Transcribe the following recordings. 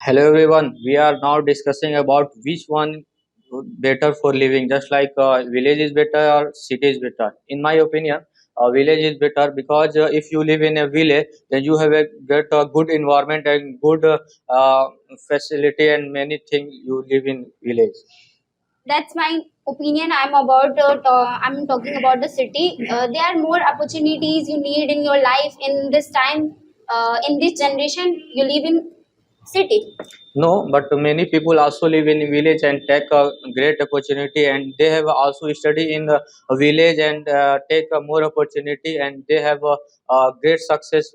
Hello everyone. We are now discussing about which one better for living. Just like village is better or city is better. In my opinion, village is better because if you live in a village, then you have a get a good environment and good facility and many things you live in village. That's my opinion. I'm talking about the city. There are more opportunities you need in your life in this time. In this generation, you live in city. No, but many people also live in village and take a great opportunity, and they have also study in the village and take a more opportunity, and they have a great success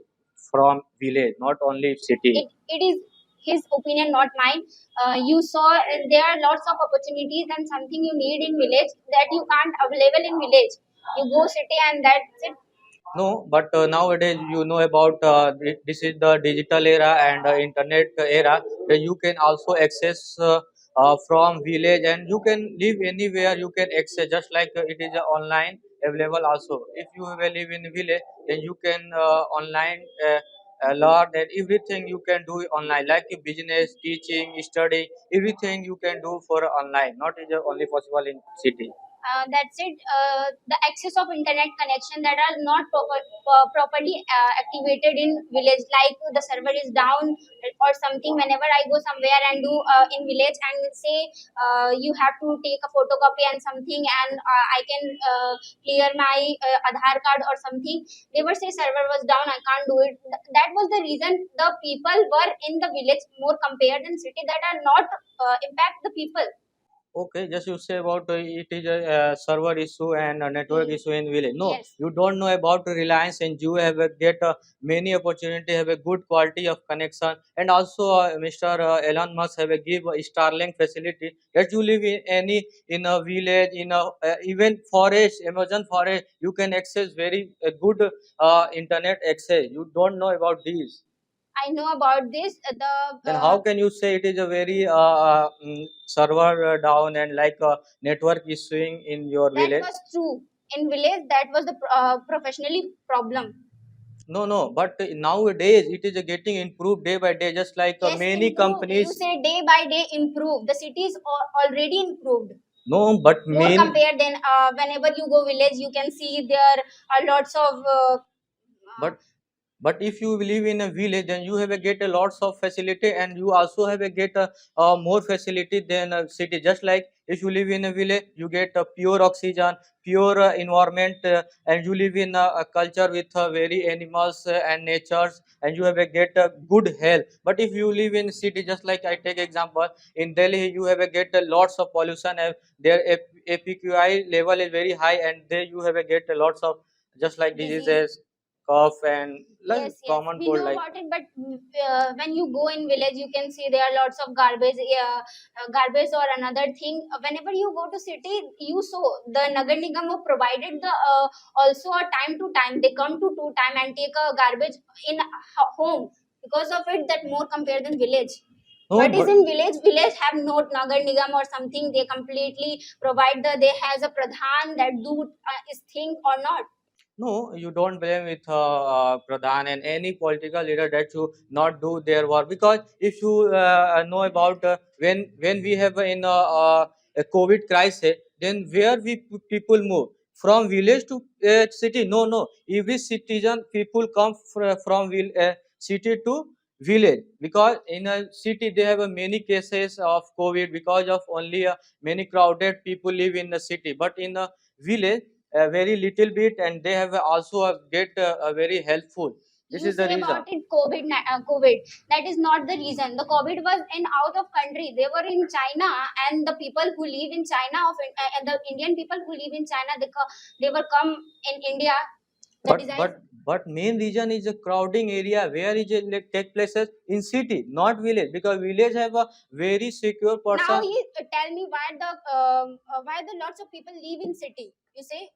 from village, not only city. It is his opinion, not mine. You saw there are lots of opportunities and something you need in village that you can't available in village. You go city and that's it. No, but nowadays you know about this is the digital era and internet era. That you can also access from village and you can live anywhere. You can access just like it is online available also. If you will live in village, then you can online learn and everything you can do online, like business, teaching, study, everything you can do for online. Not is only possible in city. That's it. The access of internet connection that are not properly activated in village, like the server is down or something. Whenever I go somewhere and do in village and say you have to take a photocopy and something, and I can clear my Aadhaar card or something, they were say server was down, I can't do it. That was the reason the people were in the village more compared than city that are not impact the people. Okay, just you say about it is a server issue and a network Mm. issue in village. No, Yes. you don't know about Reliance and you have get many opportunity, have a good quality of connection, and also Mr. Elon Musk have a give a Starlink facility that you live in any in a village in a even forest, Amazon forest, you can access very good internet access. You don't know about these. I know about this. Then how can you say it is a very server down and like network issuing in your That village? was true in village. That was the professionally problem. No, no. But nowadays it is getting improved day by day. Just like Yes, many improved. You companies. say day by day improve. The city is already improved. No, but More main. compared than whenever you go village, you can see there are lots of But but if you live in a village, then you have a get a lots of facility, and you also have a get a more facility than a city. Just like if you live in a village, you get a pure oxygen, pure environment, and you live in a culture with very animals and natures, and you have a get a good health. But if you live in city, just like I take example in Delhi, you have a get a lots of pollution, and their APQI level is very high, and there you have a get a lots of just like disease. diseases, cough, and like Yes, yes, common we cold know like. about it, but when you go in village, you can see there are lots of garbage or another thing. Whenever you go to city, you saw the Nagar Nigam have provided the also a time to time. They come to two time and take a garbage in home. Because of it, that more compared than village. No, But is but in village, village have no Nagar Nigam or something. They completely provide the. They has a pradhan that do is thing or not. no, you don't blame with Pradhan and any political leader that you not do their work, because if you know about when we have a COVID crisis, then where people move from village to city? No, no, every citizen people come from city to village, because in a city they have many cases of COVID because of only many crowded people live in the city, but in a village a very little bit, and they have also get a very helpful. This You is the say reason. about it covid, that is not the reason. The covid was in out of country. They were in China, and the people who live in China and the Indian people who live in China, they were come in India. The but disease. but but main reason is a crowding area where is it like take places in city, not village, because village have a very secure Now person. he tell me why the lots of people live in city, you say.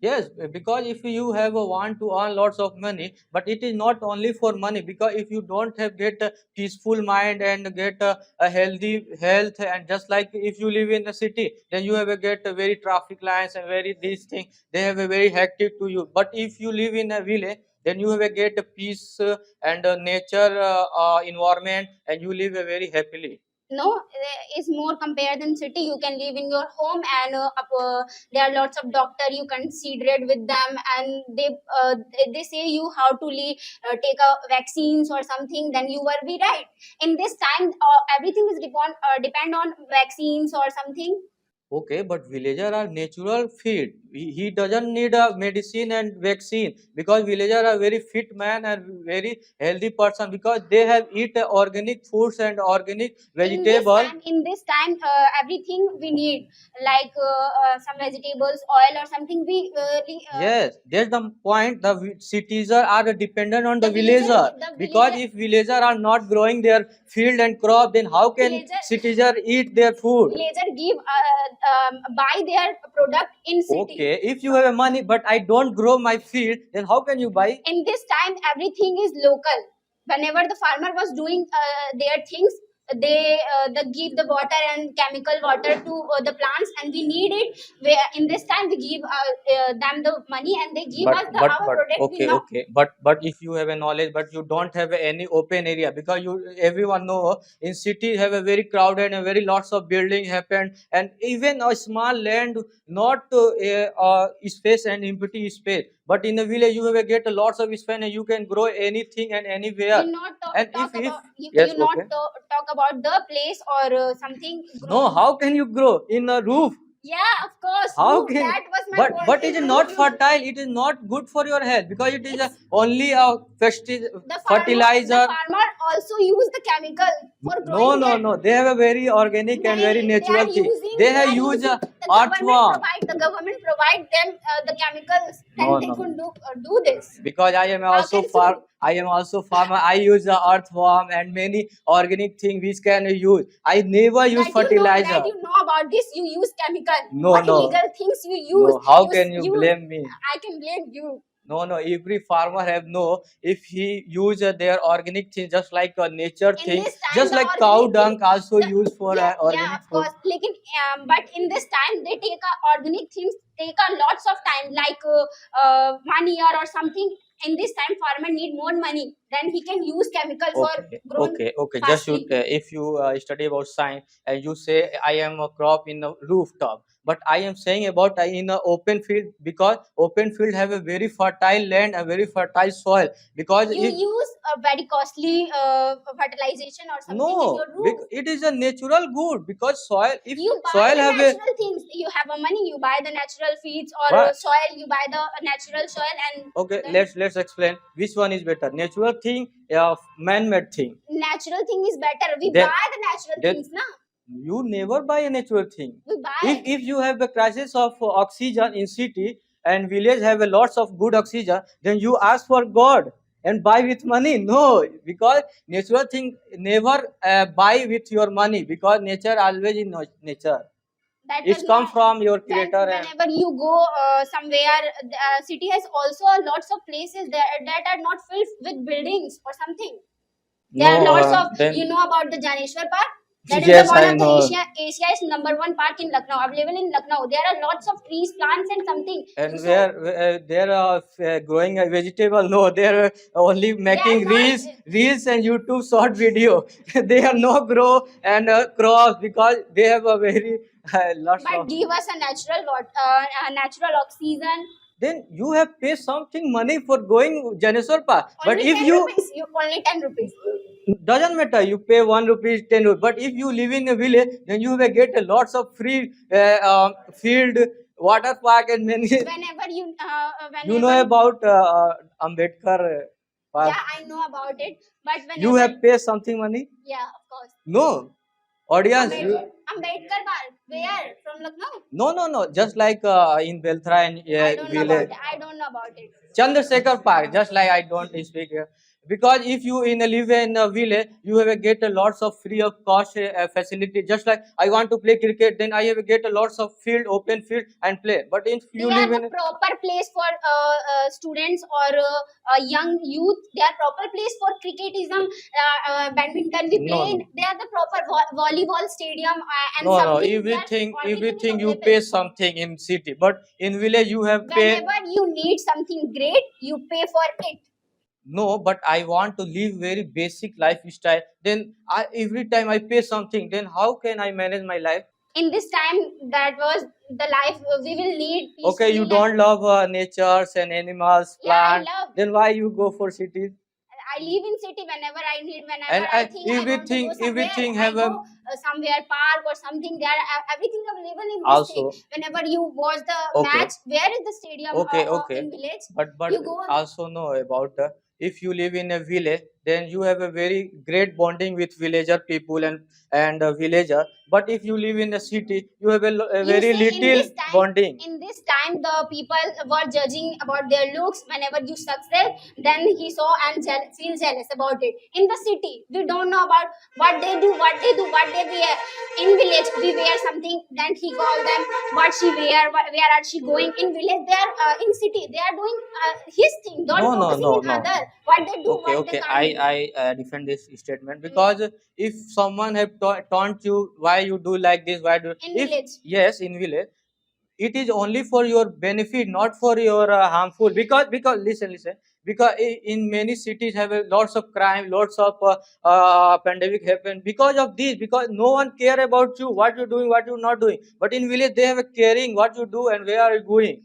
Yes, because if you have a want to earn lots of money, but it is not only for money. Because if you don't have get a peaceful mind and get a healthy health, and just like if you live in a city, then you have a get a very traffic lines and very these things. They have a very hectic to you. But if you live in a village, then you have a get a peace and nature environment, and you live very happily. No, is more compared than city. You can live in your home, and there are lots of doctor you considerate with them, and they say you how to take a vaccines or something, then you will be right. In this time everything is depend on vaccines or something. Okay, but villager are natural fit. He doesn't need a medicine and vaccine, because villager are very fit man and very healthy person, because they have eat organic foods and organic vegetable. In this time everything we need, like some vegetables, oil or something, we Yes, that's the point. The cities are dependent on the the villager, the because if villager are not growing their field and crop, then how can villager citizen eat their food? villager give buy their product in city. Okay, if you have a money, but I don't grow my field, then how can you buy? In this time everything is local. Whenever the farmer was doing their things, they give the water and chemical water to the plants, and we need it. Where in this time we give them the money, and they give us our product. We Okay, know. okay, but if you have a knowledge, but you don't have any open area, because you everyone know in city have a very crowded and very lots of building happen, and even a small land, not space and empty space, but in the village you have a get a lots of space and you can grow anything and anywhere. You not And talk if about yes, you not okay, talk about the place or something no, grown. how can you grow in a roof? Yeah, of course. How Roof, can? that was my But point. it is not fertile. It is not good for your health, because it is a, only a fertilizer. The farmer also use the chemical for No, growing no, their. no. They have a very organic and very natural thing. They have used earthworm. The government provide them the chemicals, No, then they no. could do this. Because I am also can farm. I am also farmer. I use the earthworm and many organic things which can use. I never use fertilizer. That you know about this, you use chemical. No, What no. illegal things you use? No, how can you blame me? I can blame you. No, no. Every farmer have know, if he use their organic thing, just like a nature In thing, this time, just the like cow organic dung thing- also the- used for yeah, organic of food. course. But in this time, they take organic things, take lots of time, like 1 year or something. In this time, farmer need more money, then he can use chemical for Okay, growing okay, okay. Just you, fastly. if you study about science and you say I am a crop in a rooftop, but I am saying about in a open field, because open field have a very fertile land, a very fertile soil. Because You use a very costly fertilization or something in no, your roof. it is a natural good, because soil, if You buy soil the have a natural things. You have a money, you buy the natural feeds or what? soil. You buy the natural soil, and Okay, then let's explain which one is better, natural thing or man-made thing. natural thing is better. We Then buy the natural then things, na? you never buy a natural thing. We buy. If you have a crisis of oxygen in city and village have a lots of good oxygen, then you ask for God and buy with money. No, because natural thing never buy with your money, because nature always in nature. That It's was come not. from your creator. And Whenever you go somewhere, city has also lots of places that are not filled with buildings or something. There are no, lots of, then you know about the Janeshwar Park? That is yes, one I of the know. Asia's number 1 park in Lucknow, available in Lucknow. There are lots of trees, plants, and something. And So where there are growing a vegetable, no, they're only making not- reels and YouTube short video. They are no grow and crops, because they have a very lots but of. give us a natural natural oxygen. Then you have pay something money for going Janeswar Park. But Only if 10 you rupees. You only 10 rupees. doesn't matter, you pay 1 rupee, 10 rupees. But if you live in a village, then you will get a lots of free field, water park, and many. Whenever You know about Ambedkar Park? Yeah, I know about it. But whenever You have paid something money? yeah, of course. No. Audience, Ambedkar Park. Where? From Lucknow? no, no, no. Just like in Belthra and I don't know about village. it. I don't know about it. Chandrasekhar Park, just like I don't speak here. Because if you live in a village, you have a get a lots of free of cost facility. Just like I want to play cricket, then I have a get a lots of field, open field, and play. But if you They live are in the proper place for students or young youth. They are proper place for cricketism, badminton. We no, play. no, They are the proper volleyball stadium and no, no, something. everything you Available. pay something in city, but in village you have pay. Whenever you need something great, you pay for it. No, but I want to live very basic lifestyle. Then every time I pay something, then how can I manage my life? In this time, that was the life we will lead Okay, you peacefully. Like, don't love natures and animals, yeah, I plant. love. Then why you go for cities? I live in city. Whenever I need, whenever And I think I want to go somewhere, everything I have go a somewhere park or something. There, everything available in this thing. also. Whenever you watch the Okay, match, where is the stadium okay, okay. in village? But You go. also know about if you live in a village, then you have a very great bonding with villager people and villager. But if you live in a city, you have a You very see, little bonding. in this time, the people were judging about their looks. Whenever you succeed, then he saw and feel jealous about it. In the city, we don't know about what they do, what they wear. In village, we wear something, then he call them what she wear, where are she going. In village, they are in city, they are doing his thing, not No, no, focusing no, in no. other what they do, Okay, what they okay. can't do. I defend this statement because if someone have taught you why you do like this, why do In if village, yes in village, it is only for your benefit, not for your harmful. Because listen, because in many cities have lots of crime, lots of pandemic happen because of this. Because no one care about you, what you're doing, what you're not doing. But in village they have a caring what you do and where are you going.